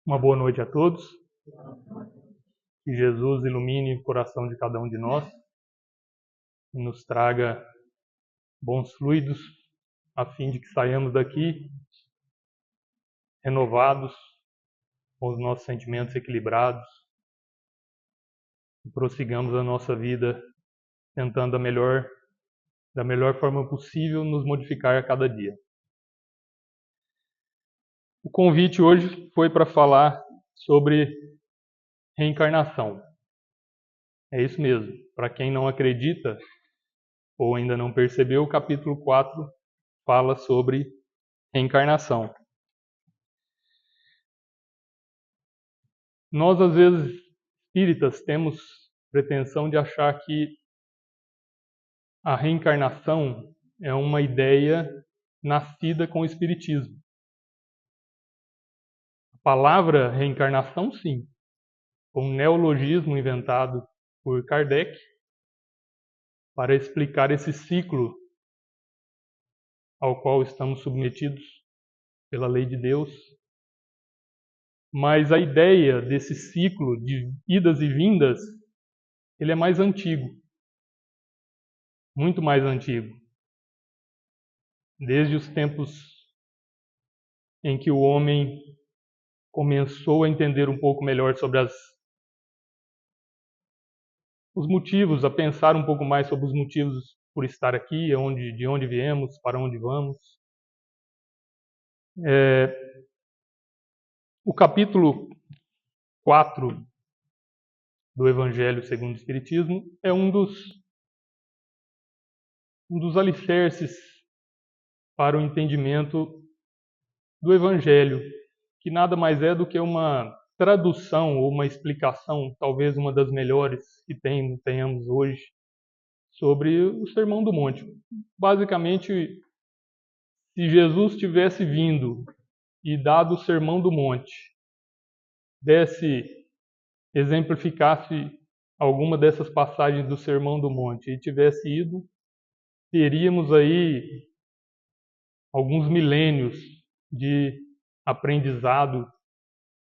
Uma boa noite a todos. Que Jesus ilumine o coração de cada um de nós e nos traga bons fluidos, a fim de que saiamos daqui renovados, com os nossos sentimentos equilibrados e prossigamos a nossa vida tentando da melhor forma possível nos modificar a cada dia. O convite hoje foi para falar sobre reencarnação. É isso mesmo. Para quem não acredita ou ainda não percebeu, o capítulo 4 fala sobre reencarnação. Nós, às vezes, espíritas, temos pretensão de achar que a reencarnação é uma ideia nascida com o espiritismo. A palavra reencarnação, sim, um neologismo inventado por Kardec para explicar esse ciclo ao qual estamos submetidos pela lei de Deus. Mas a ideia desse ciclo de idas e vindas, ele é mais antigo, muito mais antigo. Desde os tempos em que o homem começou a entender um pouco melhor sobre os motivos, a pensar um pouco mais sobre os motivos por estar aqui, de onde viemos, para onde vamos. O capítulo 4 do Evangelho segundo o Espiritismo é um dos alicerces para o entendimento do Evangelho, que nada mais é do que uma tradução ou uma explicação, talvez uma das melhores que tenhamos hoje, sobre o Sermão do Monte. Basicamente, se Jesus tivesse vindo e dado o Sermão do Monte, exemplificasse alguma dessas passagens do Sermão do Monte e tivesse ido, teríamos aí alguns milênios de aprendizado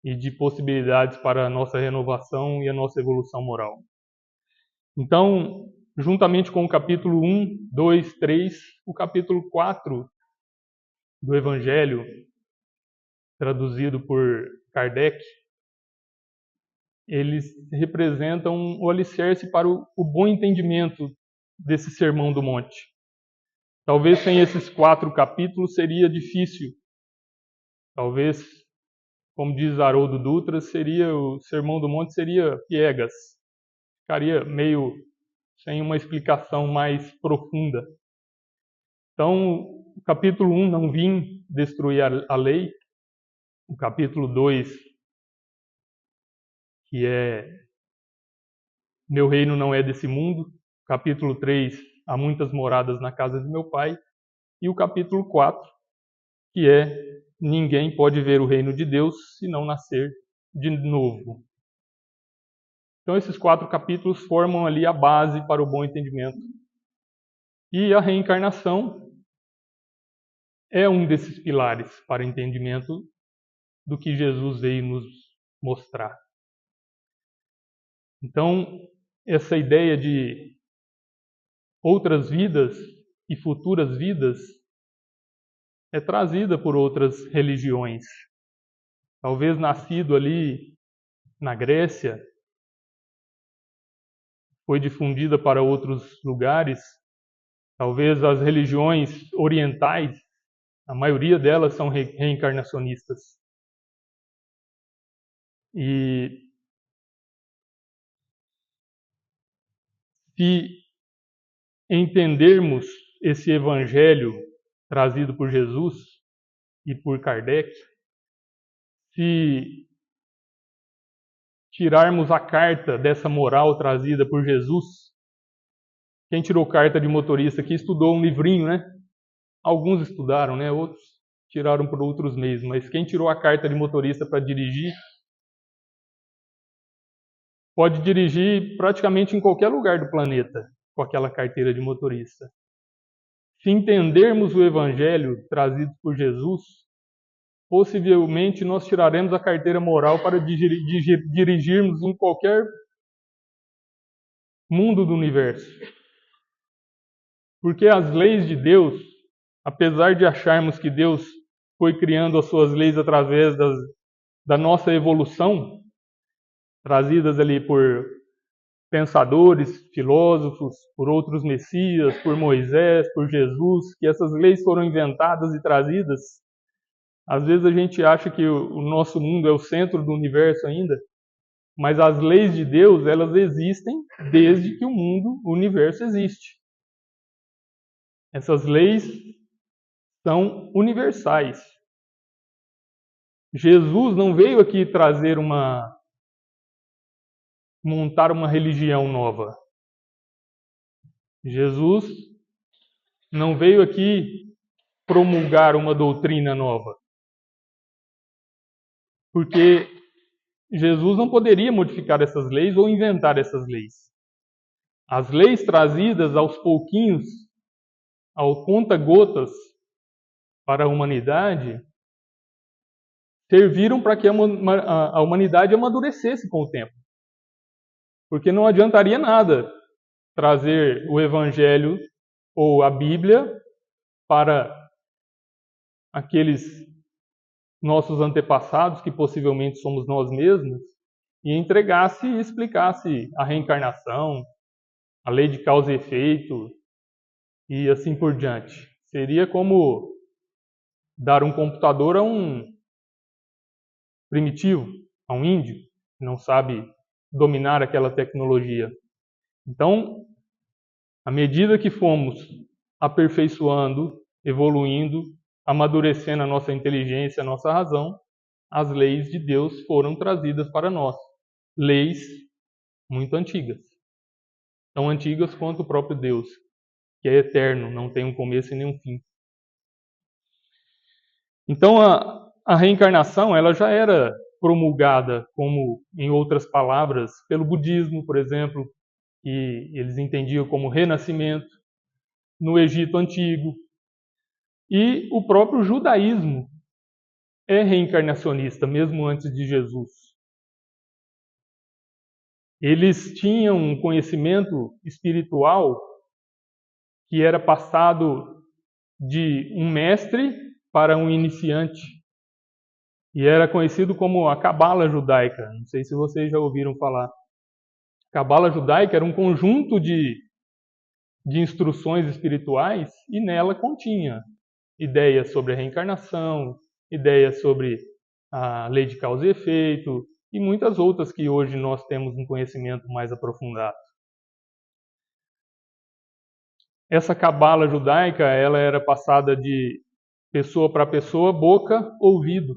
e de possibilidades para a nossa renovação e a nossa evolução moral. Então, juntamente com o capítulo 1, 2, 3, o capítulo 4 do Evangelho, traduzido por Kardec, eles representam o alicerce para o bom entendimento desse Sermão do Monte. Talvez sem esses 4 capítulos seria difícil. Talvez, como diz Haroldo Dutra, o Sermão do Monte seria piegas. Ficaria meio sem uma explicação mais profunda. Então, o capítulo 1, não vim destruir a lei. O capítulo 2, que é meu reino não é desse mundo. O capítulo 3, há muitas moradas na casa de meu pai. E o capítulo 4, que é ninguém pode ver o reino de Deus se não nascer de novo. Então, esses 4 capítulos formam ali a base para o bom entendimento. E a reencarnação é um desses pilares para o entendimento do que Jesus veio nos mostrar. Então, essa ideia de outras vidas e futuras vidas é trazida por outras religiões. Talvez nascido ali na Grécia, foi difundida para outros lugares. Talvez as religiões orientais, a maioria delas são reencarnacionistas. E se entendermos esse evangelho trazido por Jesus e por Kardec, se tirarmos a carta dessa moral trazida por Jesus, quem tirou carta de motorista aqui estudou um livrinho, né? Alguns estudaram, né? Outros tiraram por outros meios, mas quem tirou a carta de motorista para dirigir, pode dirigir praticamente em qualquer lugar do planeta com aquela carteira de motorista. Se entendermos o evangelho trazido por Jesus, possivelmente nós tiraremos a carteira moral para dirigirmos em qualquer mundo do universo. Porque as leis de Deus, apesar de acharmos que Deus foi criando as suas leis através da nossa evolução, trazidas ali por pensadores, filósofos, por outros messias, por Moisés, por Jesus, que essas leis foram inventadas e trazidas. Às vezes a gente acha que o nosso mundo é o centro do universo ainda, mas as leis de Deus, elas existem desde que o universo existe. Essas leis são universais. Jesus não veio aqui montar uma religião nova. Jesus não veio aqui promulgar uma doutrina nova. Porque Jesus não poderia modificar essas leis ou inventar essas leis. As leis trazidas aos pouquinhos, ao conta-gotas para a humanidade, serviram para que a humanidade amadurecesse com o tempo. Porque não adiantaria nada trazer o Evangelho ou a Bíblia para aqueles nossos antepassados, que possivelmente somos nós mesmos, e entregasse e explicasse a reencarnação, a lei de causa e efeito, e assim por diante. Seria como dar um computador a um primitivo, a um índio, que não sabe dominar aquela tecnologia. Então, à medida que fomos aperfeiçoando, evoluindo, amadurecendo a nossa inteligência, a nossa razão, as leis de Deus foram trazidas para nós. Leis muito antigas. Tão antigas quanto o próprio Deus, que é eterno, não tem um começo e nem um fim. Então, a reencarnação, ela já era promulgada, como em outras palavras, pelo budismo, por exemplo, que eles entendiam como renascimento, no Egito Antigo. E o próprio judaísmo é reencarnacionista, mesmo antes de Jesus. Eles tinham um conhecimento espiritual que era passado de um mestre para um iniciante. E era conhecido como a Cabala judaica. Não sei se vocês já ouviram falar. A Cabala judaica era um conjunto de instruções espirituais e nela continha ideias sobre a reencarnação, ideias sobre a lei de causa e efeito e muitas outras que hoje nós temos um conhecimento mais aprofundado. Essa cabala judaica, ela era passada de pessoa para pessoa, boca, ouvido.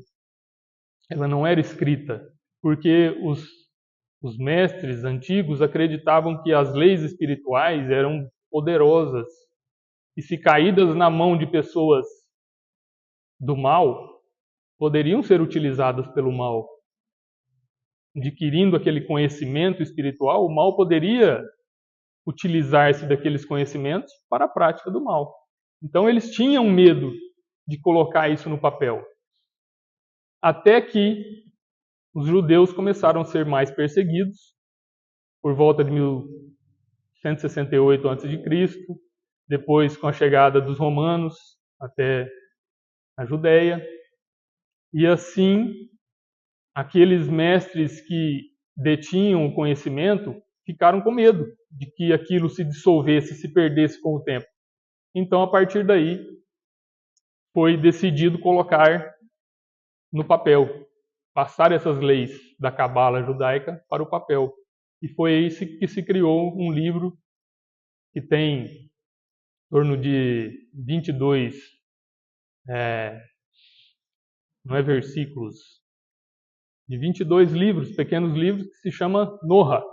Ela não era escrita, porque os mestres antigos acreditavam que as leis espirituais eram poderosas e se caídas na mão de pessoas do mal, poderiam ser utilizadas pelo mal. Adquirindo aquele conhecimento espiritual, o mal poderia utilizar-se daqueles conhecimentos para a prática do mal. Então eles tinham medo de colocar isso no papel. Até que os judeus começaram a ser mais perseguidos, por volta de 1168 a.C., depois com a chegada dos romanos até a Judéia. E assim, aqueles mestres que detinham o conhecimento ficaram com medo de que aquilo se dissolvesse, se perdesse com o tempo. Então, a partir daí, foi decidido colocar no papel, passar essas leis da cabala judaica para o papel. E foi aí que se criou um livro que tem em torno de 22, não é versículos, de 22 livros, pequenos livros, que se chama Noha,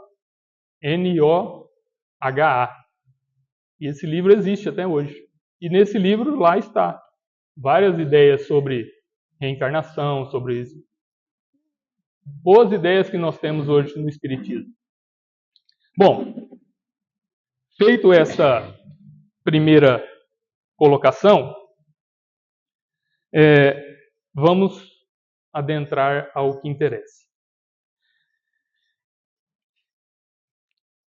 N-O-H-A. E esse livro existe até hoje. E nesse livro, lá está várias ideias sobre reencarnação, sobre isso. Boas ideias que nós temos hoje no Espiritismo. Bom, feito essa primeira colocação, vamos adentrar ao que interessa.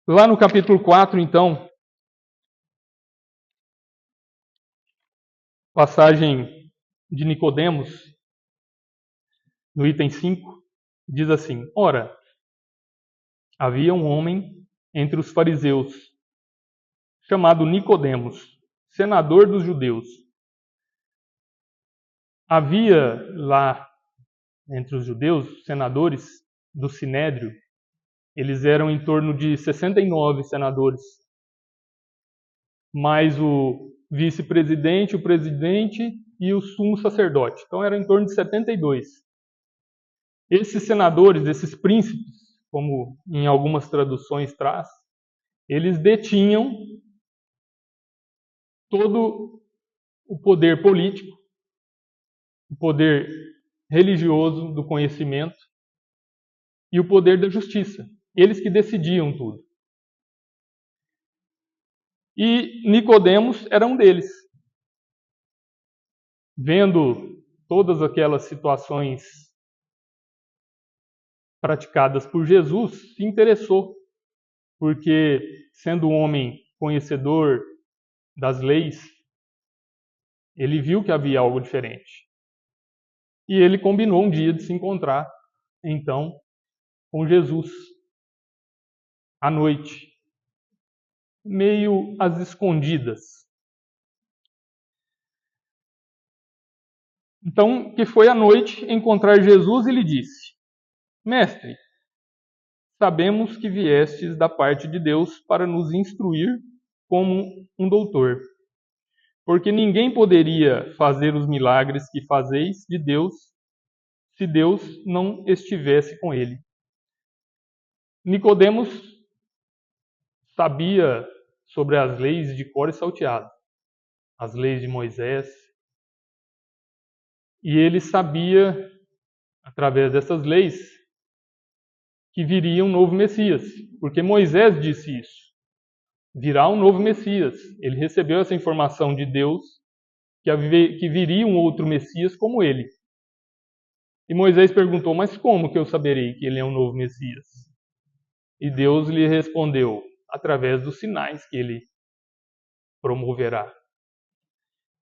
Lá no capítulo 4, então, passagem de Nicodemos, no item 5, diz assim: Ora, havia um homem entre os fariseus, chamado Nicodemos, senador dos judeus. Havia lá, entre os judeus, senadores do Sinédrio. Eles eram em torno de 69 senadores, mais o vice-presidente, o presidente e o sumo sacerdote. Então era em torno de 72. Esses senadores, esses príncipes, como em algumas traduções traz, eles detinham todo o poder político, o poder religioso do conhecimento e o poder da justiça. Eles que decidiam tudo. E Nicodemos era um deles. Vendo todas aquelas situações praticadas por Jesus, se interessou, porque, sendo um homem conhecedor das leis, ele viu que havia algo diferente. E ele combinou um dia de se encontrar, então, com Jesus, à noite, meio às escondidas. Então, que foi à noite encontrar Jesus e lhe disse: Mestre, sabemos que viestes da parte de Deus para nos instruir como um doutor. Porque ninguém poderia fazer os milagres que fazeis de Deus se Deus não estivesse com ele. Nicodemos sabia sobre as leis de cor e salteado, as leis de Moisés, e ele sabia, através dessas leis, que viria um novo Messias, porque Moisés disse isso. Virá um novo Messias. Ele recebeu essa informação de Deus, que viria um outro Messias como ele. E Moisés perguntou: mas como que eu saberei que ele é um novo Messias? E Deus lhe respondeu: através dos sinais que ele promoverá.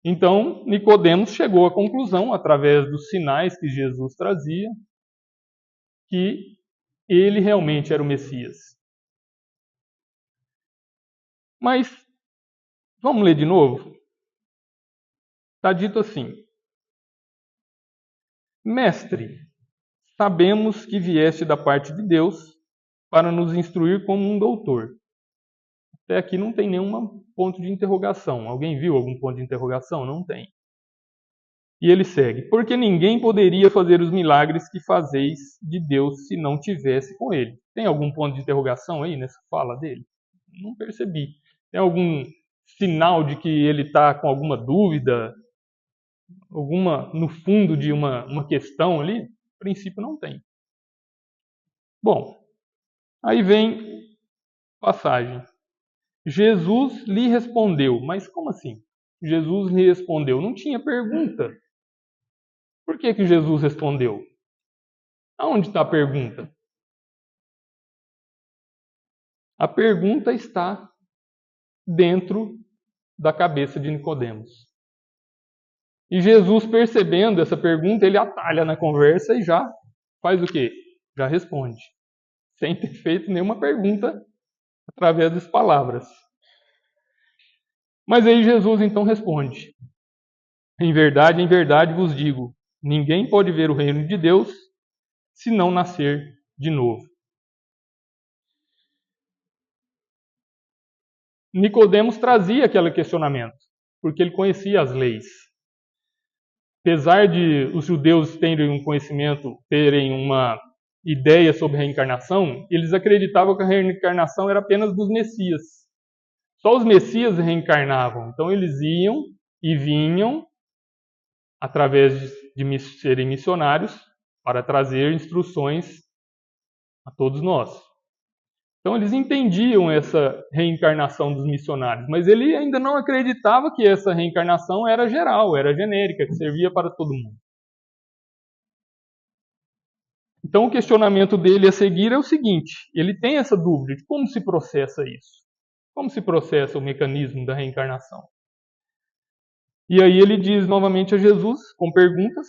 Então, Nicodemos chegou à conclusão, através dos sinais que Jesus trazia, que ele realmente era o Messias. Mas, vamos ler de novo? Está dito assim: Mestre, sabemos que vieste da parte de Deus para nos instruir como um doutor. Até aqui não tem nenhum ponto de interrogação. Alguém viu algum ponto de interrogação? Não tem. E ele segue: porque ninguém poderia fazer os milagres que fazeis de Deus se não tivesse com ele. Tem algum ponto de interrogação aí nessa fala dele? Não percebi. Tem algum sinal de que ele está com alguma dúvida? No fundo de uma questão ali? No princípio não tem. Bom, aí vem passagem. Jesus lhe respondeu. Mas como assim? Jesus lhe respondeu. Não tinha pergunta. Por que Jesus respondeu? Aonde está a pergunta? A pergunta está dentro da cabeça de Nicodemos. E Jesus, percebendo essa pergunta, ele atalha na conversa e já faz o quê? Já responde, sem ter feito nenhuma pergunta através das palavras. Mas aí Jesus então responde: em verdade vos digo, ninguém pode ver o reino de Deus se não nascer de novo. Nicodemos trazia aquele questionamento, porque ele conhecia as leis. Apesar de os judeus terem um conhecimento, terem uma ideia sobre a reencarnação, eles acreditavam que a reencarnação era apenas dos Messias. Só os Messias reencarnavam. Então eles iam e vinham através de serem missionários para trazer instruções a todos nós. Então eles entendiam essa reencarnação dos missionários, mas ele ainda não acreditava que essa reencarnação era geral, era genérica, que servia para todo mundo. Então o questionamento dele a seguir é o seguinte, ele tem essa dúvida de como se processa isso. Como se processa o mecanismo da reencarnação? E aí ele diz novamente a Jesus, com perguntas.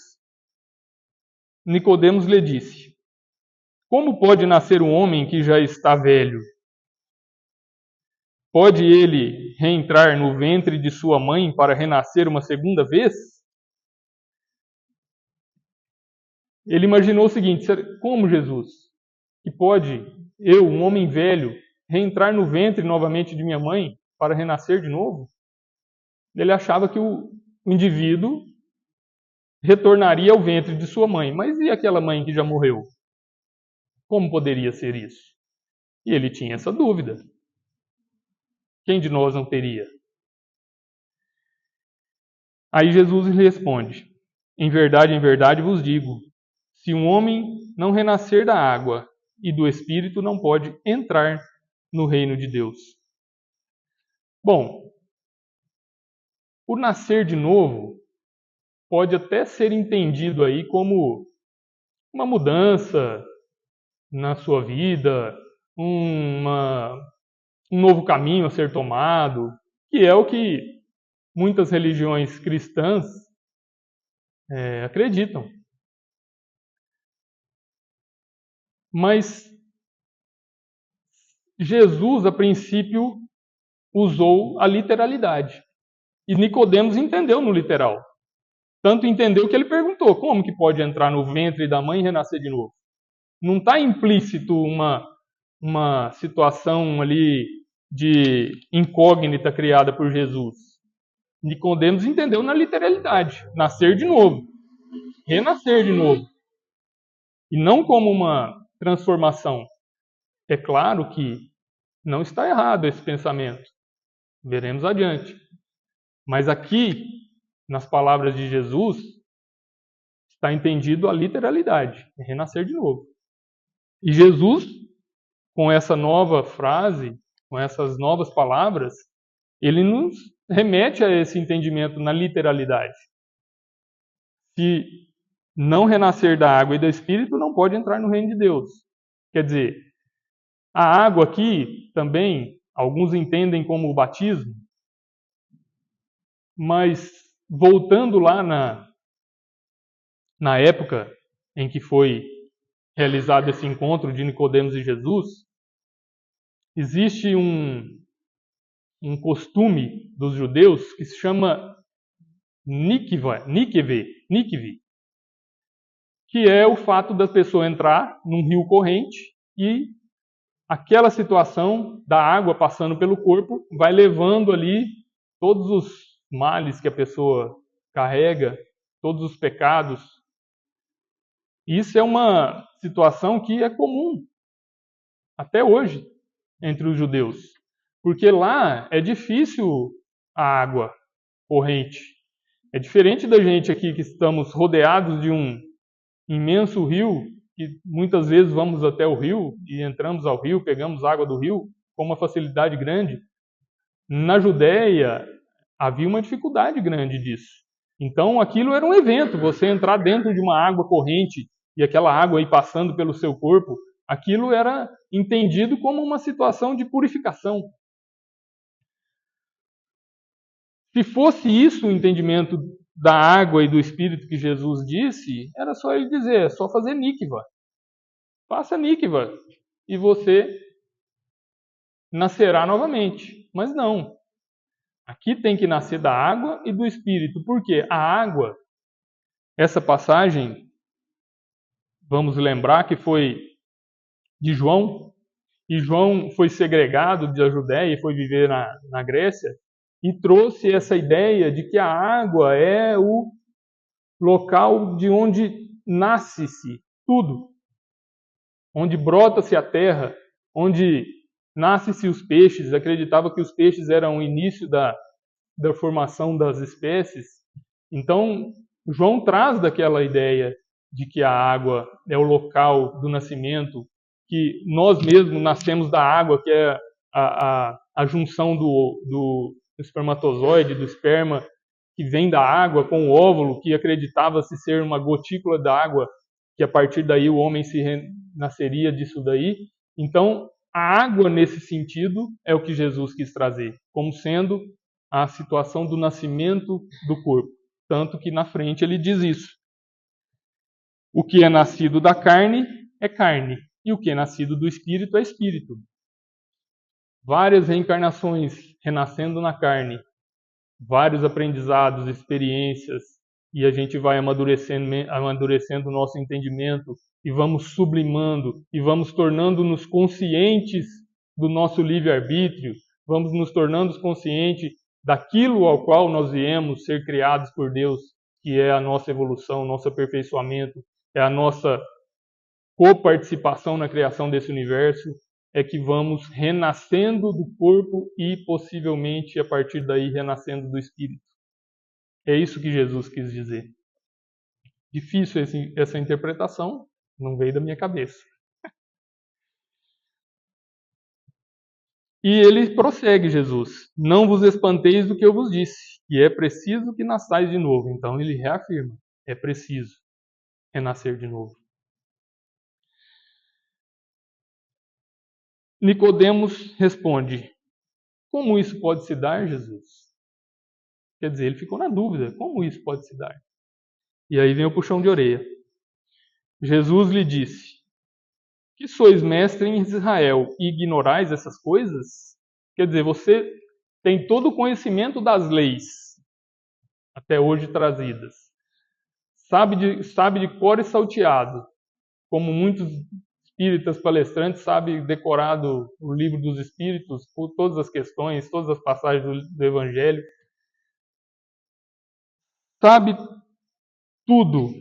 Nicodemos lhe disse: como pode nascer um homem que já está velho? Pode ele reentrar no ventre de sua mãe para renascer uma segunda vez? Ele imaginou o seguinte: como Jesus, que pode eu, um homem velho, reentrar no ventre novamente de minha mãe para renascer de novo? Ele achava que o indivíduo retornaria ao ventre de sua mãe. Mas e aquela mãe que já morreu? Como poderia ser isso? E ele tinha essa dúvida. Quem de nós não teria? Aí Jesus lhe responde: em verdade vos digo, se um homem não renascer da água e do Espírito, não pode entrar no reino de Deus. Bom, o nascer de novo pode até ser entendido aí como uma mudança na sua vida, um novo caminho a ser tomado, que é o que muitas religiões cristãs acreditam. Mas Jesus, a princípio, usou a literalidade. E Nicodemos entendeu no literal. Tanto entendeu que ele perguntou: como que pode entrar no ventre da mãe e renascer de novo? Não está implícito uma situação ali de incógnita criada por Jesus. Nicodemos entendeu na literalidade. Nascer de novo. Renascer de novo. E não como uma transformação. É claro que não está errado esse pensamento. Veremos adiante. Mas aqui, nas palavras de Jesus, está entendido a literalidade. É renascer de novo. E Jesus, com essa nova frase, com essas novas palavras, ele nos remete a esse entendimento na literalidade. Se não renascer da água e do Espírito, não pode entrar no reino de Deus. Quer dizer, a água aqui também, alguns entendem como o batismo, mas voltando lá na época em que foi realizado esse encontro de Nicodemos e Jesus, existe um costume dos judeus que se chama nikve, que é o fato da pessoa entrar num rio corrente e aquela situação da água passando pelo corpo vai levando ali todos os males que a pessoa carrega, todos os pecados. Isso é uma situação que é comum até hoje entre os judeus, porque lá é difícil a água corrente. É diferente da gente aqui que estamos rodeados de um imenso rio, que muitas vezes vamos até o rio e entramos ao rio, pegamos água do rio com uma facilidade grande. Na Judéia havia uma dificuldade grande disso. Então aquilo era um evento, você entrar dentro de uma água corrente e aquela água aí passando pelo seu corpo, aquilo era entendido como uma situação de purificação. Se fosse isso o entendimento da água e do Espírito que Jesus disse, era só ele dizer, é só fazer mikva. Faça mikva e você nascerá novamente. Mas não. Aqui tem que nascer da água e do Espírito. Por quê? A água, essa passagem, vamos lembrar que foi de João, e João foi segregado da Judéia e foi viver na Grécia, e trouxe essa ideia de que a água é o local de onde nasce-se tudo, onde brota-se a terra, onde nascem-se os peixes. Acreditava que os peixes eram o início da formação das espécies. Então, João traz daquela ideia de que a água é o local do nascimento, que nós mesmos nascemos da água, que é a junção do espermatozoide, do esperma, que vem da água com o óvulo, que acreditava-se ser uma gotícula d'água que a partir daí o homem se renasceria disso daí. Então, a água, nesse sentido, é o que Jesus quis trazer, como sendo a situação do nascimento do corpo. Tanto que na frente ele diz isso. O que é nascido da carne é carne, e o que é nascido do espírito é espírito. Várias reencarnações renascendo na carne, vários aprendizados, experiências, e a gente vai amadurecendo o nosso entendimento e vamos sublimando e vamos tornando-nos conscientes do nosso livre-arbítrio, vamos nos tornando conscientes daquilo ao qual nós viemos ser criados por Deus, que é a nossa evolução, nosso aperfeiçoamento, é a nossa coparticipação na criação desse universo, é que vamos renascendo do corpo e possivelmente a partir daí renascendo do espírito. É isso que Jesus quis dizer. Difícil essa interpretação, não veio da minha cabeça. E ele prossegue, Jesus: não vos espanteis do que eu vos disse, e é preciso que nasçais de novo. Então ele reafirma, é preciso renascer de novo. Nicodemos responde: como isso pode se dar, Jesus? Quer dizer, ele ficou na dúvida, como isso pode se dar? E aí vem o puxão de orelha. Jesus lhe disse: que sois mestre em Israel e ignorais essas coisas? Quer dizer, você tem todo o conhecimento das leis até hoje trazidas. Sabe de cor e salteado, como muitos espíritas palestrantes sabem decorado o livro dos espíritos, por todas as questões, todas as passagens do Evangelho. Sabe tudo.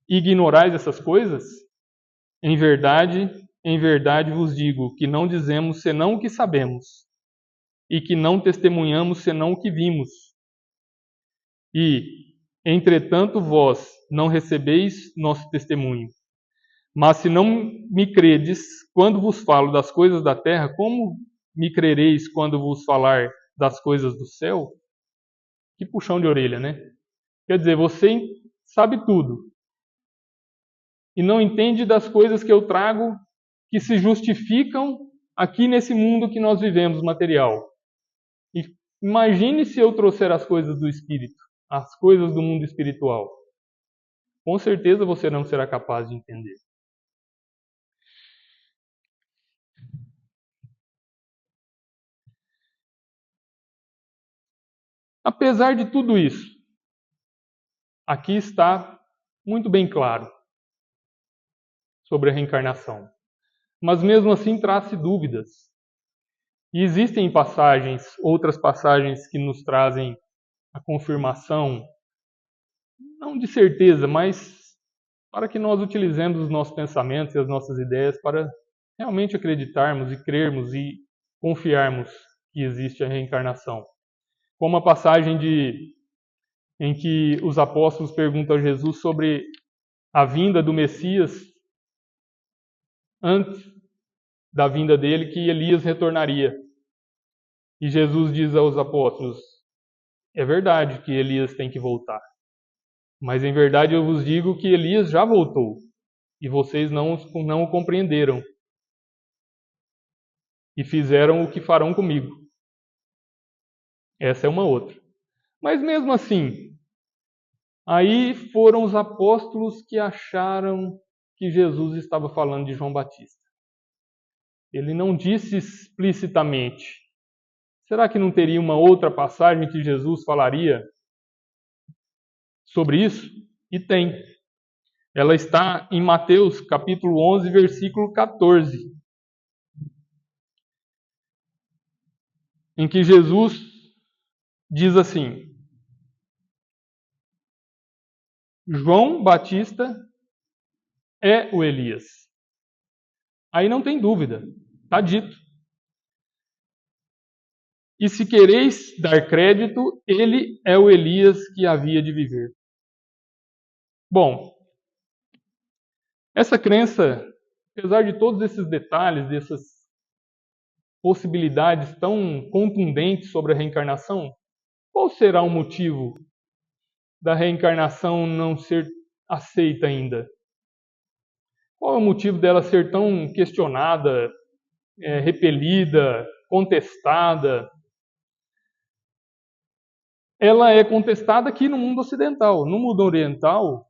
Ignorais essas coisas? Em verdade vos digo que não dizemos senão o que sabemos, e que não testemunhamos senão o que vimos. E, entretanto, vós não recebeis nosso testemunho. Mas se não me credes quando vos falo das coisas da terra, como me crereis quando vos falar das coisas do céu? Que puxão de orelha, né? Quer dizer, você sabe tudo e não entende das coisas que eu trago que se justificam aqui nesse mundo que nós vivemos material. E imagine se eu trouxer as coisas do Espírito, as coisas do mundo espiritual. Com certeza você não será capaz de entender. Apesar de tudo isso, aqui está muito bem claro sobre a reencarnação. Mas mesmo assim traz dúvidas. E existem outras passagens que nos trazem a confirmação, não de certeza, mas para que nós utilizemos os nossos pensamentos e as nossas ideias para realmente acreditarmos e crermos e confiarmos que existe a reencarnação. Como a passagem em que os apóstolos perguntam a Jesus sobre a vinda do Messias antes da vinda dele, que Elias retornaria. E Jesus diz aos apóstolos: é verdade que Elias tem que voltar, mas em verdade eu vos digo que Elias já voltou e vocês não o compreenderam e fizeram o que farão comigo. Essa é uma outra. Mas mesmo assim, aí foram os apóstolos que acharam que Jesus estava falando de João Batista. Ele não disse explicitamente. Será que não teria uma outra passagem que Jesus falaria sobre isso? E tem. Ela está em Mateus capítulo 11, versículo 14. Em que Jesus diz assim: João Batista é o Elias. Aí não tem dúvida, está dito. E se quereis dar crédito, ele é o Elias que havia de viver. Bom, essa crença, apesar de todos esses detalhes, dessas possibilidades tão contundentes sobre a reencarnação, qual será o motivo da reencarnação não ser aceita ainda? Qual é o motivo dela ser tão questionada, repelida, contestada? Ela é contestada aqui no mundo ocidental. No mundo oriental,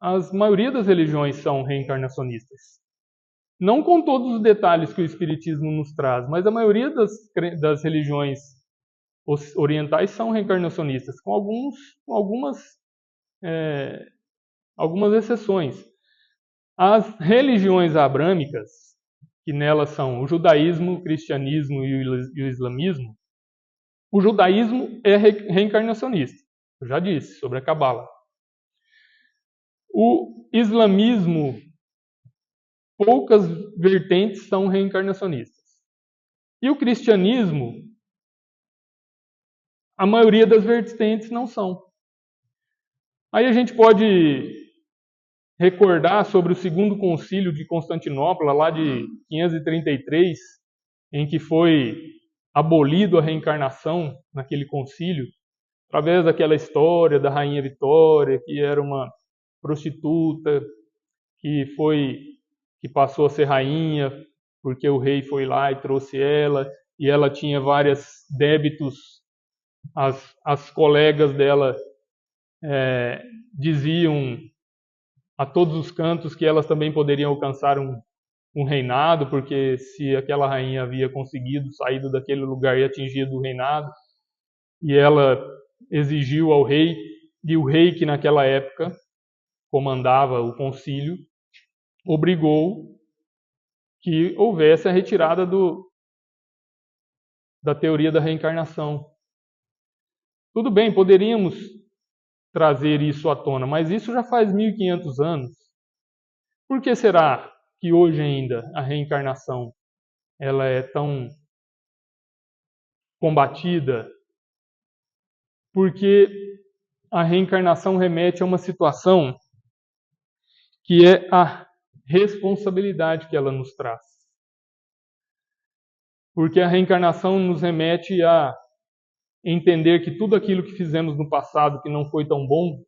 a maioria das religiões são reencarnacionistas. Não com todos os detalhes que o Espiritismo nos traz, mas a maioria das religiões orientais são reencarnacionistas, com algumas exceções. As religiões abrâmicas, que nelas são o judaísmo, o cristianismo e o islamismo, o judaísmo é reencarnacionista, eu já disse, sobre a Cabala. O islamismo, poucas vertentes são reencarnacionistas. E o cristianismo, a maioria das vertentes não são. Aí a gente pode recordar sobre o segundo concílio de Constantinopla, lá de 533, em que foi abolido a reencarnação naquele concílio, através daquela história da rainha Vitória, que era uma prostituta, que passou a ser rainha, porque o rei foi lá e trouxe ela, e ela tinha vários débitos. As colegas dela diziam a todos os cantos que elas também poderiam alcançar um reinado, porque se aquela rainha havia conseguido sair daquele lugar e atingido o reinado, e ela exigiu ao rei, e o rei que naquela época comandava o concílio, obrigou que houvesse a retirada da teoria da reencarnação. Tudo bem, poderíamos trazer isso à tona, mas isso já faz 1500 anos. Por que será que hoje ainda a reencarnação ela é tão combatida? Porque a reencarnação remete a uma situação que é a responsabilidade que ela nos traz. Porque a reencarnação nos remete a entender que tudo aquilo que fizemos no passado que não foi tão bom,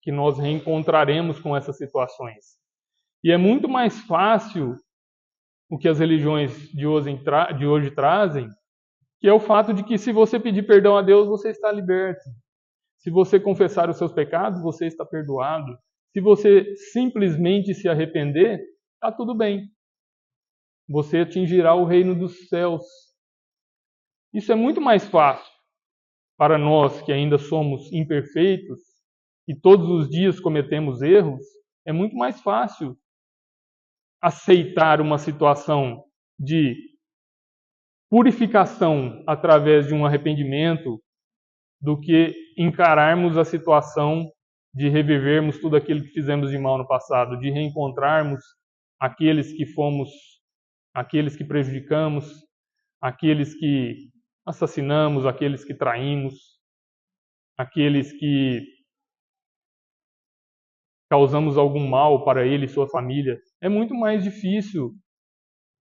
que nós reencontraremos com essas situações. E é muito mais fácil o que as religiões de hoje trazem, que é o fato de que se você pedir perdão a Deus, você está liberto. Se você confessar os seus pecados, você está perdoado. Se você simplesmente se arrepender, está tudo bem. Você atingirá o reino dos céus. Isso é muito mais fácil para nós que ainda somos imperfeitos e todos os dias cometemos erros. É muito mais fácil aceitar uma situação de purificação através de um arrependimento do que encararmos a situação de revivermos tudo aquilo que fizemos de mal no passado, de reencontrarmos aqueles que prejudicamos, aqueles que assassinamos, aqueles que traímos, aqueles que causamos algum mal para ele e sua família. É muito mais difícil.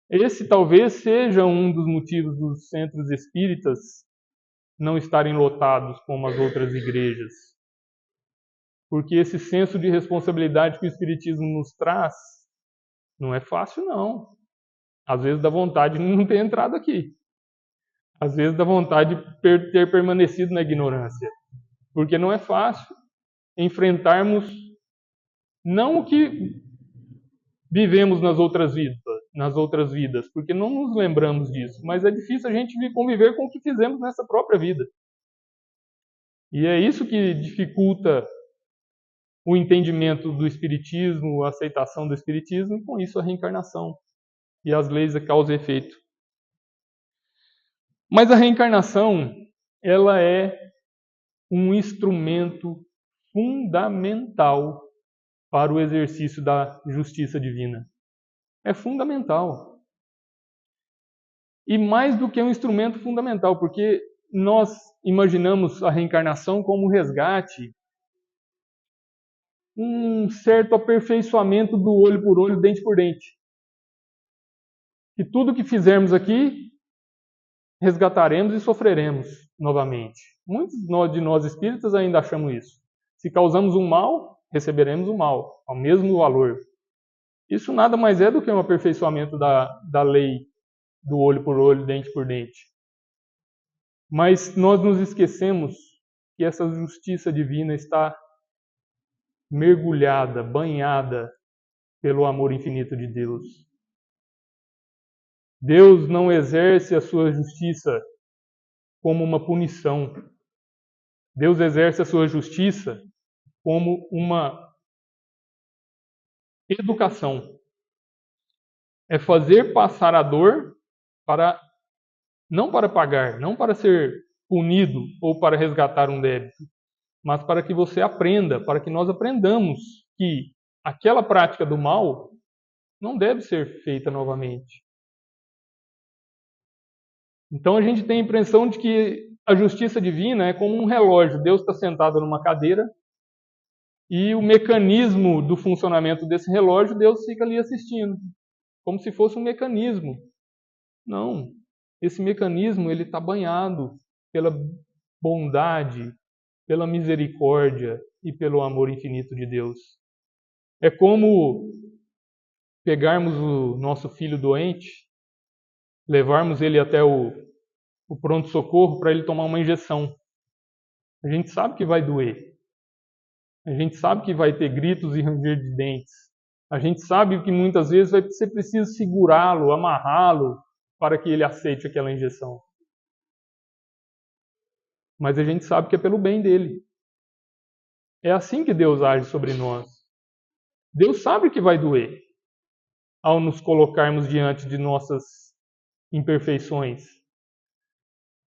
Esse talvez seja um dos motivos dos centros espíritas não estarem lotados como as outras igrejas. Porque esse senso de responsabilidade que o Espiritismo nos traz não é fácil, não. Às vezes dá vontade de não ter entrado aqui. Às vezes dá vontade de ter permanecido na ignorância. Porque não é fácil enfrentarmos não o que vivemos nas outras vidas, porque não nos lembramos disso, mas é difícil a gente conviver com o que fizemos nessa própria vida. E é isso que dificulta o entendimento do Espiritismo, a aceitação do Espiritismo, e com isso a reencarnação e as leis da causa e efeito. Mas a reencarnação, ela é um instrumento fundamental para o exercício da justiça divina. É fundamental. E mais do que um instrumento fundamental, porque nós imaginamos a reencarnação como resgate, um certo aperfeiçoamento do olho por olho, dente por dente. E tudo que fizermos aqui, resgataremos e sofreremos novamente. Muitos de nós espíritas ainda achamos isso. Se causamos um mal, receberemos o mal, ao mesmo valor. Isso nada mais é do que um aperfeiçoamento da lei do olho por olho, dente por dente. Mas nós nos esquecemos que essa justiça divina está mergulhada, banhada pelo amor infinito de Deus. Deus não exerce a sua justiça como uma punição. Deus exerce a sua justiça como uma educação. É fazer passar a dor não para pagar, não para ser punido ou para resgatar um débito, mas para que você aprenda, para que nós aprendamos que aquela prática do mal não deve ser feita novamente. Então a gente tem a impressão de que a justiça divina é como um relógio. Deus está sentado numa cadeira e o mecanismo do funcionamento desse relógio, Deus fica ali assistindo, como se fosse um mecanismo. Não, esse mecanismo ele está banhado pela bondade, pela misericórdia e pelo amor infinito de Deus. É como pegarmos o nosso filho doente, levarmos ele até o pronto-socorro para ele tomar uma injeção. A gente sabe que vai doer. A gente sabe que vai ter gritos e ranger de dentes. A gente sabe que muitas vezes vai ser preciso segurá-lo, amarrá-lo, para que ele aceite aquela injeção. Mas a gente sabe que é pelo bem dele. É assim que Deus age sobre nós. Deus sabe que vai doer ao nos colocarmos diante de nossas imperfeições.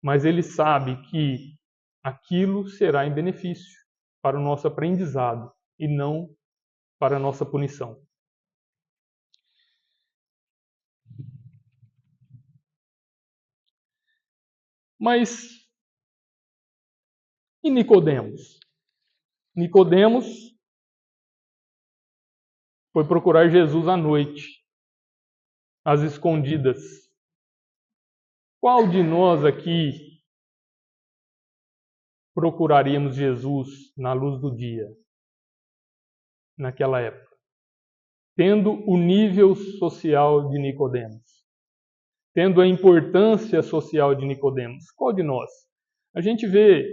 Mas Ele sabe que aquilo será em benefício para o nosso aprendizado e não para a nossa punição. Mas e Nicodemos? Nicodemos foi procurar Jesus à noite, às escondidas. Qual de nós aqui procuraríamos Jesus na luz do dia, naquela época? Tendo o nível social de Nicodemos, tendo a importância social de Nicodemos. Qual de nós? A gente vê,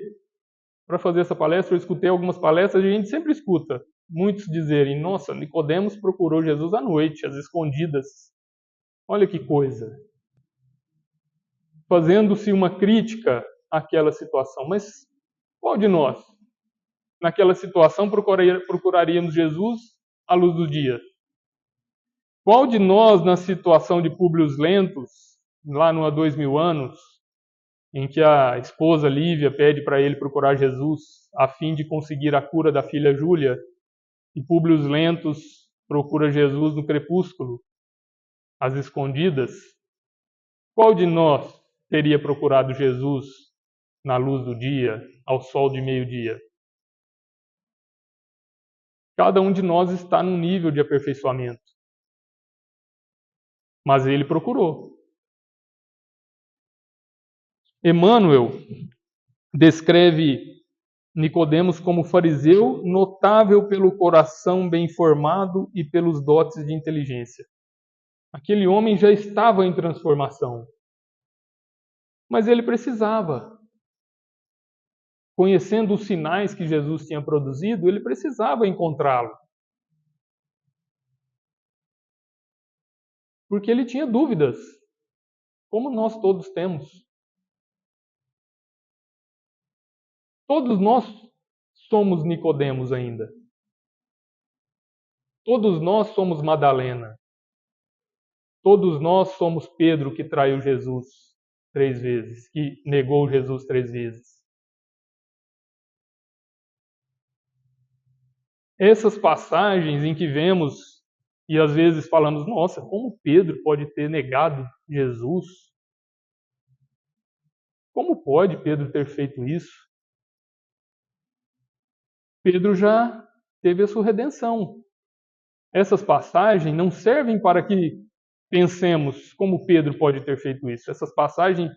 para fazer essa palestra, eu escutei algumas palestras e a gente sempre escuta muitos dizerem: nossa, Nicodemos procurou Jesus à noite, às escondidas. Olha que coisa. Fazendo-se uma crítica àquela situação. Mas qual de nós, naquela situação, procuraríamos Jesus à luz do dia? Qual de nós, na situação de Públio Lentulus, lá no há 2000 anos, em que a esposa Lívia pede para ele procurar Jesus a fim de conseguir a cura da filha Júlia, e Públio Lentulus procura Jesus no crepúsculo, às escondidas, qual de nós teria procurado Jesus na luz do dia, ao sol de meio-dia? Cada um de nós está num nível de aperfeiçoamento. Mas ele procurou. Emmanuel descreve Nicodemos como fariseu notável pelo coração bem formado e pelos dotes de inteligência. Aquele homem já estava em transformação. Mas ele precisava. Conhecendo os sinais que Jesus tinha produzido, ele precisava encontrá-lo. Porque ele tinha dúvidas, como nós todos temos. Todos nós somos Nicodemos ainda. Todos nós somos Madalena. Todos nós somos Pedro que traiu Jesus 3 vezes, que negou Jesus 3 vezes. Essas passagens em que vemos e às vezes falamos: nossa, como Pedro pode ter negado Jesus? Como pode Pedro ter feito isso? Pedro já teve a sua redenção. Essas passagens não servem para que pensemos como Pedro pode ter feito isso. Essas passagens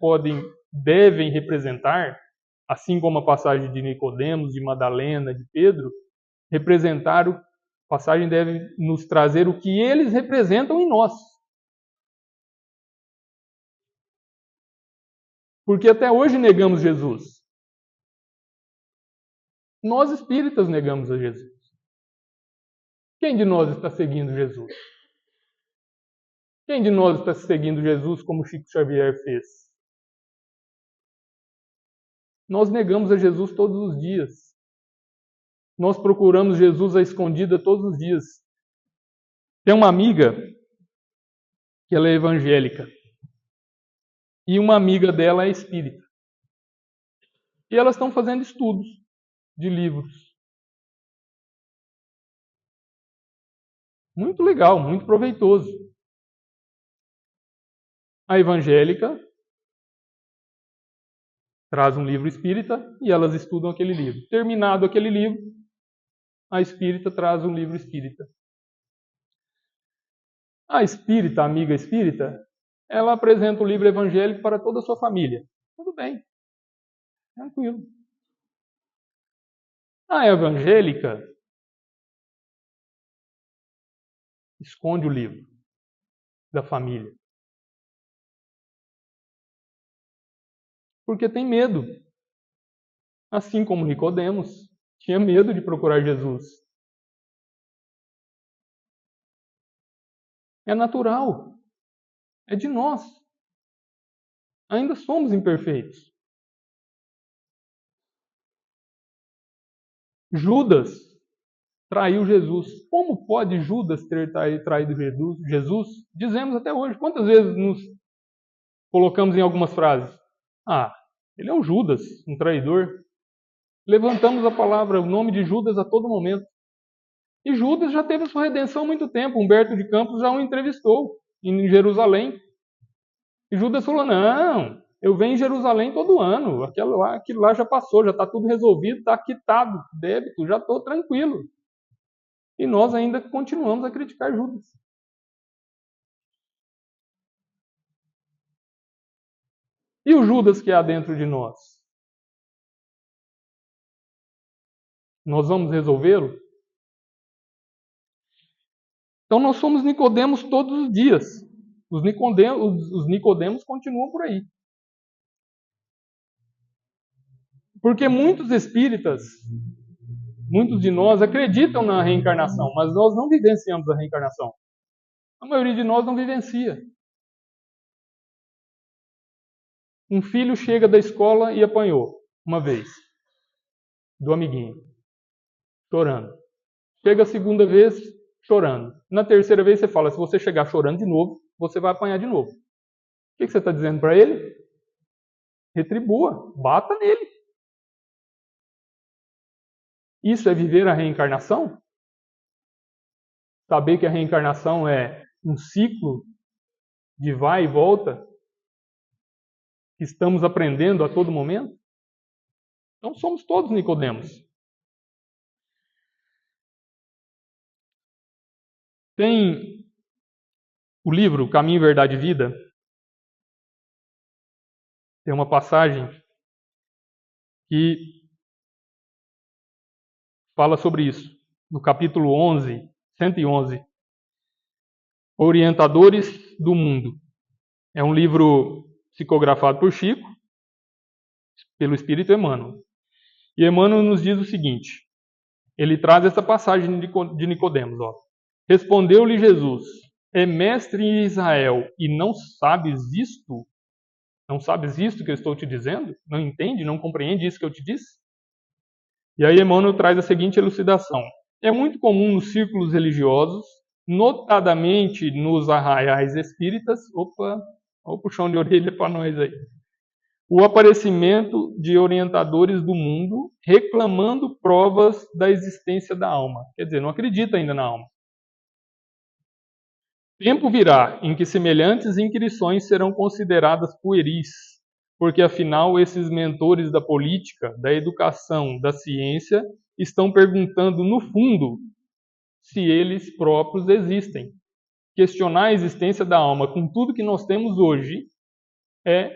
devem representar, assim como a passagem de Nicodemos, de Madalena, de Pedro, A passagem deve nos trazer o que eles representam em nós. Porque até hoje negamos Jesus. Nós espíritas negamos a Jesus. Quem de nós está seguindo Jesus? Quem de nós está seguindo Jesus como Chico Xavier fez? Nós negamos a Jesus todos os dias. Nós procuramos Jesus à escondida todos os dias. Tem uma amiga que ela é evangélica e uma amiga dela é espírita. E elas estão fazendo estudos de livros. Muito legal, muito proveitoso. A evangélica traz um livro espírita e elas estudam aquele livro. Terminado aquele livro, a espírita traz um livro espírita. A espírita, a amiga espírita, ela apresenta o livro evangélico para toda a sua família. Tudo bem, tranquilo. A evangélica esconde o livro da família. Porque tem medo. Assim como Nicodemos tinha medo de procurar Jesus. É natural. É de nós. Ainda somos imperfeitos. Judas traiu Jesus. Como pode Judas ter traído Jesus? Dizemos até hoje. Quantas vezes nos colocamos em algumas frases? Ele é um Judas, um traidor. Levantamos a palavra, o nome de Judas a todo momento. E Judas já teve a sua redenção há muito tempo. Humberto de Campos já o entrevistou em Jerusalém. E Judas falou, não, eu venho em Jerusalém todo ano. Aquilo lá já passou, já está tudo resolvido, está quitado, débito, já estou tranquilo. E nós ainda continuamos a criticar Judas. E o Judas que há dentro de nós? Nós vamos resolvê-lo? Então nós somos Nicodemos todos os dias. Os Nicodemos continuam por aí. Porque muitos espíritas, muitos de nós acreditam na reencarnação, mas nós não vivenciamos a reencarnação. A maioria de nós não vivencia. Um filho chega da escola e apanhou uma vez do amiguinho, chorando. Chega a segunda vez, chorando. Na terceira vez você fala, se você chegar chorando de novo, você vai apanhar de novo. O que você está dizendo para ele? Retribua, bata nele. Isso é viver a reencarnação? Saber que a reencarnação é um ciclo de vai e volta que estamos aprendendo a todo momento? Então somos todos Nicodemos. Tem o livro Caminho, Verdade e Vida. Tem uma passagem que fala sobre isso. No capítulo 11, 111. Orientadores do Mundo. É um livro psicografado por Chico, pelo Espírito Emmanuel. E Emmanuel nos diz o seguinte. Ele traz essa passagem de Nicodemos. Respondeu-lhe Jesus, é mestre em Israel e não sabes isto? Não sabes isto que eu estou te dizendo? Não entende, não compreende isso que eu te disse? E aí Emmanuel traz a seguinte elucidação. É muito comum nos círculos religiosos, notadamente nos arraiais espíritas, olha o puxão de orelha para nós aí, o aparecimento de orientadores do mundo reclamando provas da existência da alma. Quer dizer, não acredita ainda na alma. Tempo virá em que semelhantes inquirições serão consideradas pueris, porque afinal esses mentores da política, da educação, da ciência estão perguntando no fundo se eles próprios existem. Questionar a existência da alma com tudo que nós temos hoje é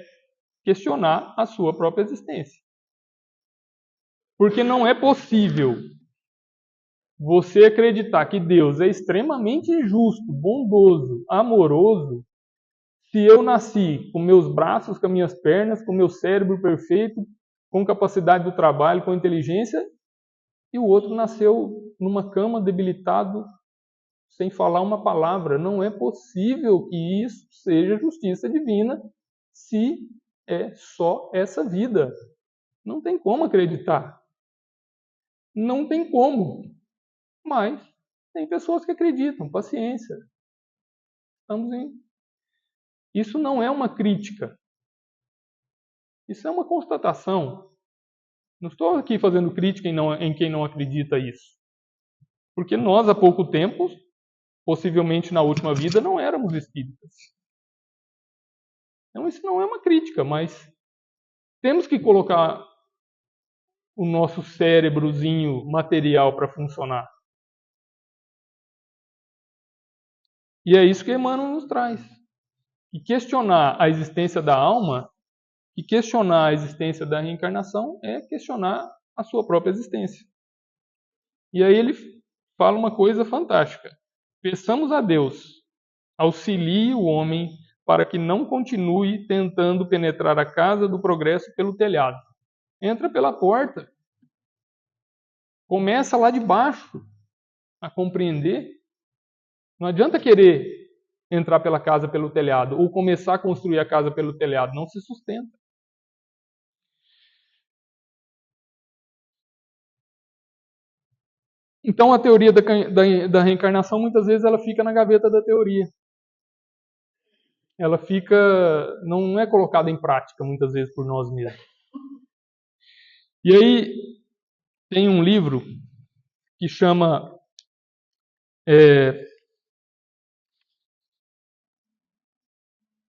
questionar a sua própria existência. Porque não é possível você acreditar que Deus é extremamente justo, bondoso, amoroso, se eu nasci com meus braços, com minhas pernas, com meu cérebro perfeito, com capacidade do trabalho, com inteligência, e o outro nasceu numa cama debilitado, sem falar uma palavra. Não é possível que isso seja justiça divina se é só essa vida. Não tem como acreditar. Não tem como. Mas tem pessoas que acreditam. Paciência. Isso não é uma crítica. Isso é uma constatação. Não estou aqui fazendo crítica em quem não acredita isso. Porque nós, há pouco tempo, possivelmente na última vida, não éramos espíritas. Então isso não é uma crítica, mas temos que colocar o nosso cérebrozinho material para funcionar. E é isso que Emmanuel nos traz. E questionar a existência da alma, e questionar a existência da reencarnação é questionar a sua própria existência. E aí ele fala uma coisa fantástica. Peçamos a Deus, auxilie o homem para que não continue tentando penetrar a casa do progresso pelo telhado. Entra pela porta. Começa lá de baixo a compreender. Não adianta querer entrar pela casa pelo telhado ou começar a construir a casa pelo telhado. Não se sustenta. Então a teoria da reencarnação muitas vezes ela fica na gaveta da teoria. Ela não é colocada em prática muitas vezes por nós mesmos. E aí tem um livro que chama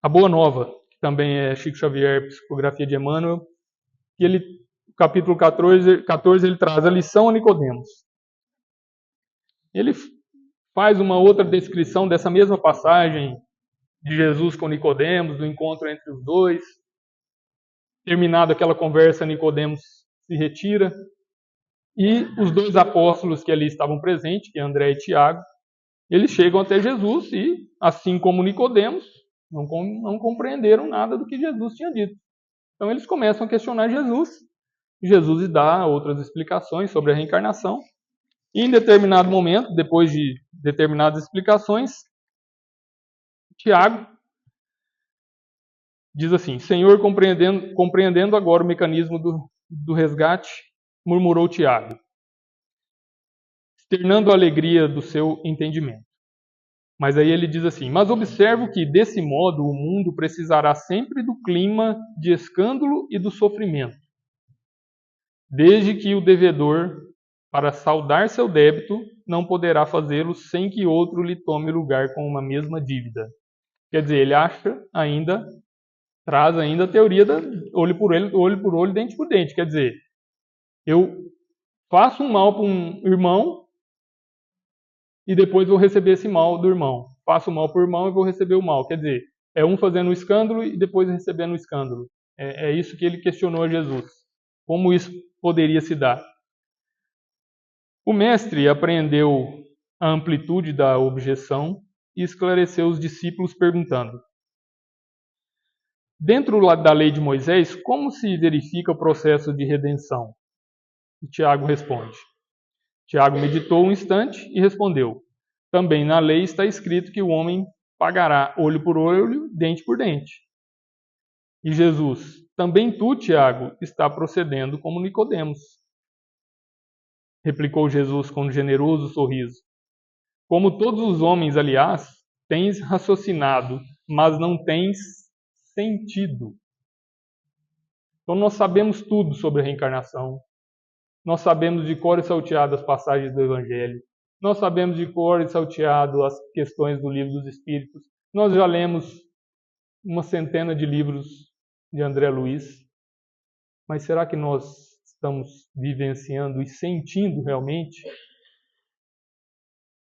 A Boa Nova, que também é Chico Xavier, Psicografia de Emmanuel, e no capítulo 14 ele traz a lição a Nicodemos. Ele faz uma outra descrição dessa mesma passagem de Jesus com Nicodemos, do encontro entre os dois. Terminada aquela conversa, Nicodemos se retira e os dois apóstolos que ali estavam presentes, que é André e Tiago, eles chegam até Jesus e, assim como Nicodemos, não compreenderam nada do que Jesus tinha dito. Então eles começam a questionar Jesus. Jesus dá outras explicações sobre a reencarnação. E em determinado momento, depois de determinadas explicações, Tiago diz assim: Senhor, compreendendo agora o mecanismo do resgate, murmurou Tiago, externando a alegria do seu entendimento. Mas aí ele diz assim: mas observo que, desse modo, o mundo precisará sempre do clima de escândalo e do sofrimento, desde que o devedor, para saldar seu débito, não poderá fazê-lo sem que outro lhe tome lugar com uma mesma dívida. Quer dizer, ele traz ainda a teoria da olho por olho, dente por dente. Quer dizer, eu faço um mal para um irmão e depois vou receber esse mal do irmão. Faço o mal para o irmão e vou receber o mal. Quer dizer, é um fazendo o escândalo e depois recebendo o escândalo. É isso que ele questionou a Jesus. Como isso poderia se dar? O mestre apreendeu a amplitude da objeção e esclareceu os discípulos perguntando: dentro da lei de Moisés, como se verifica o processo de redenção? E Tiago responde. Tiago meditou um instante e respondeu: também na lei está escrito que o homem pagará olho por olho, dente por dente. E Jesus: também tu, Tiago, está procedendo como Nicodemos. Replicou Jesus com um generoso sorriso. Como todos os homens, aliás, tens raciocinado, mas não tens sentido. Então nós sabemos tudo sobre a reencarnação. Nós sabemos de cor e salteado as passagens do Evangelho. Nós sabemos de cor e salteado as questões do Livro dos Espíritos. Nós já lemos uma centena de livros de André Luiz. Mas será que nós estamos vivenciando e sentindo realmente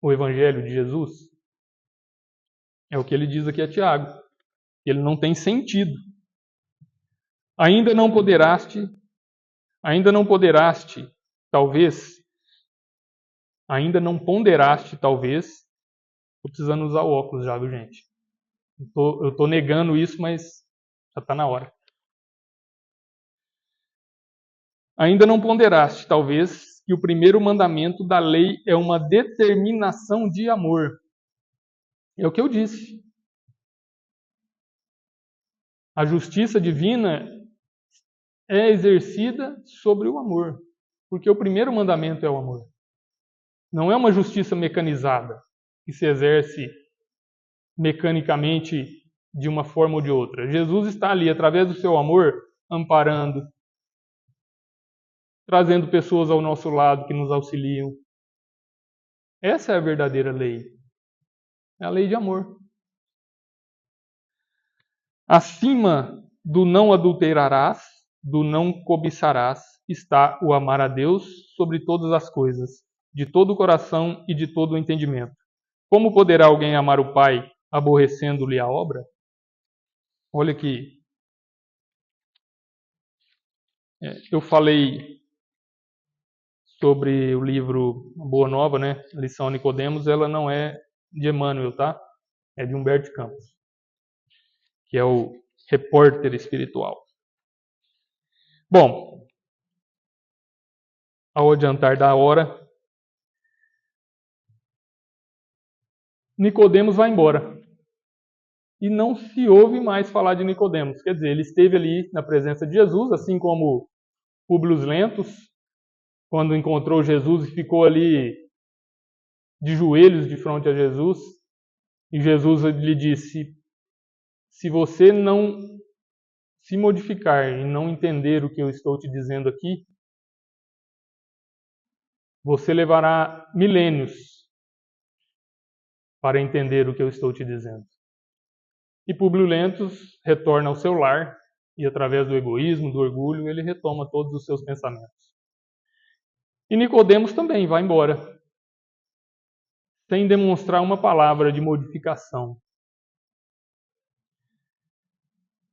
o Evangelho de Jesus? É o que ele diz aqui a Tiago. Ele não tem sentido. Ainda não poderaste, talvez, Ainda não ponderaste, talvez. Estou precisando usar o óculos já, viu, gente? Eu estou negando isso, mas já está na hora. Ainda não ponderaste, talvez, que o primeiro mandamento da lei é uma determinação de amor. É o que eu disse. A justiça divina é exercida sobre o amor, porque o primeiro mandamento é o amor. Não é uma justiça mecanizada, que se exerce mecanicamente de uma forma ou de outra. Jesus está ali, através do seu amor, amparando, trazendo pessoas ao nosso lado que nos auxiliam. Essa é a verdadeira lei. É a lei de amor. Acima do não adulterarás, do não cobiçarás, está o amar a Deus sobre todas as coisas, de todo o coração e de todo o entendimento. Como poderá alguém amar o Pai, aborrecendo-lhe a obra? Olha aqui. Eu falei sobre o livro Boa Nova, né? Lição a Nicodemos, ela não é de Emmanuel, tá? É de Humberto Campos, que é o repórter espiritual. Bom, ao adiantar da hora, Nicodemos vai embora. E não se ouve mais falar de Nicodemos. Quer dizer, ele esteve ali na presença de Jesus, assim como Públio Lentos, quando encontrou Jesus e ficou ali de joelhos de frente a Jesus. E Jesus lhe disse: se você não se modificar e não entender o que eu estou te dizendo aqui, você levará milênios para entender o que eu estou te dizendo. E Públio Lentos retorna ao seu lar e, através do egoísmo, do orgulho, ele retoma todos os seus pensamentos. E Nicodemos também vai embora, sem demonstrar uma palavra de modificação.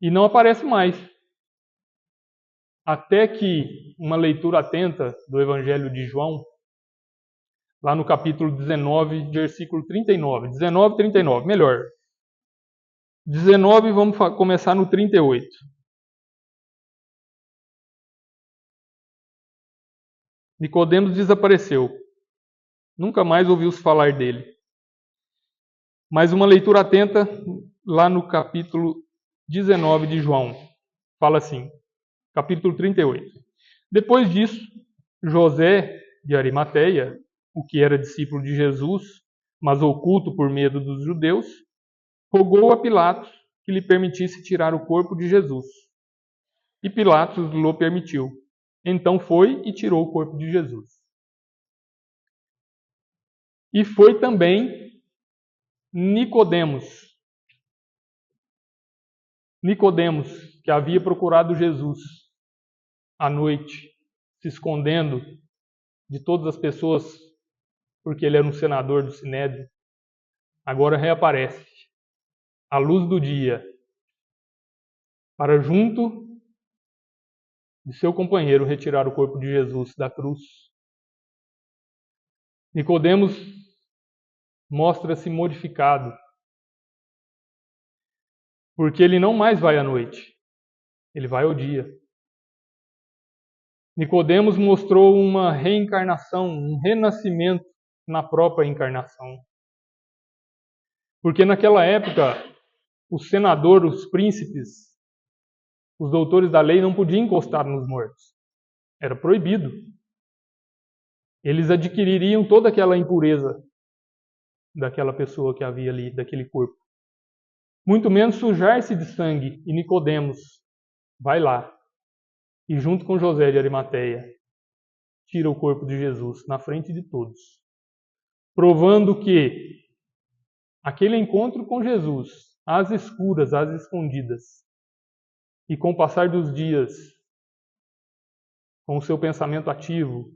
E não aparece mais. Até que uma leitura atenta do Evangelho de João, lá no capítulo 19, versículo 39. 19, 39, melhor. 19, vamos começar no 38. Nicodemos desapareceu. Nunca mais ouviu-se falar dele. Mas uma leitura atenta lá no capítulo 19 de João. Fala assim, capítulo 38. Depois disso, José de Arimateia, o que era discípulo de Jesus, mas oculto por medo dos judeus, rogou a Pilatos que lhe permitisse tirar o corpo de Jesus. E Pilatos lhe permitiu. Então foi e tirou o corpo de Jesus. E foi também Nicodemos, que havia procurado Jesus à noite, se escondendo de todas as pessoas, porque ele era um senador do Sinédrio, agora reaparece à luz do dia, para junto de seu companheiro retirar o corpo de Jesus da cruz. Nicodemos mostra-se modificado, porque ele não mais vai à noite, ele vai ao dia. Nicodemos mostrou uma reencarnação, um renascimento na própria encarnação. Porque naquela época, o senador, os príncipes, os doutores da lei não podiam encostar nos mortos. Era proibido. Eles adquiririam toda aquela impureza daquela pessoa que havia ali, daquele corpo. Muito menos sujar-se de sangue. E Nicodemos vai lá e, junto com José de Arimateia, tira o corpo de Jesus na frente de todos, provando que aquele encontro com Jesus, às escuras, às escondidas, e com o passar dos dias, com o seu pensamento ativo,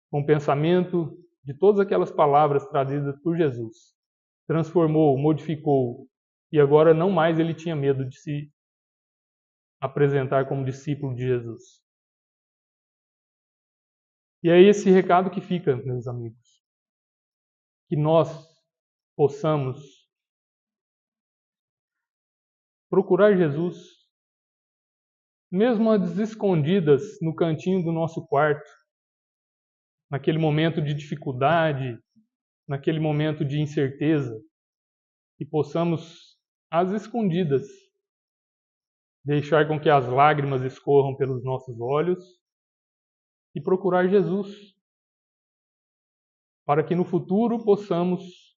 com o pensamento de todas aquelas palavras trazidas por Jesus, transformou, modificou, e agora não mais ele tinha medo de se apresentar como discípulo de Jesus. E é esse recado que fica, meus amigos. que nós possamos procurar Jesus, mesmo às escondidas no cantinho do nosso quarto, naquele momento de dificuldade, naquele momento de incerteza, e possamos, às escondidas, deixar com que as lágrimas escorram pelos nossos olhos e procurar Jesus, para que no futuro possamos,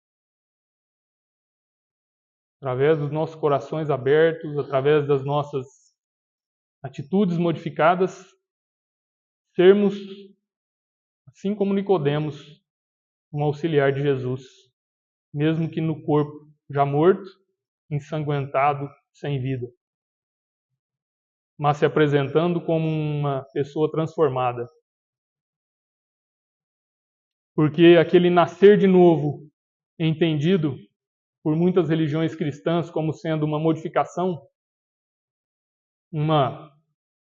através dos nossos corações abertos, através das nossas atitudes modificadas, sermos, assim como Nicodemos, um auxiliar de Jesus, mesmo que no corpo já morto, ensanguentado, sem vida, mas se apresentando como uma pessoa transformada. Porque aquele nascer de novo, entendido por muitas religiões cristãs como sendo uma modificação, uma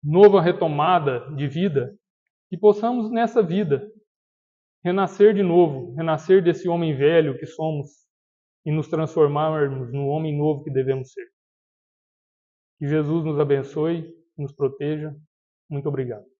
nova retomada de vida, que possamos nessa vida renascer de novo, renascer desse homem velho que somos e nos transformarmos no homem novo que devemos ser. Que Jesus nos abençoe, nos proteja. Muito obrigado.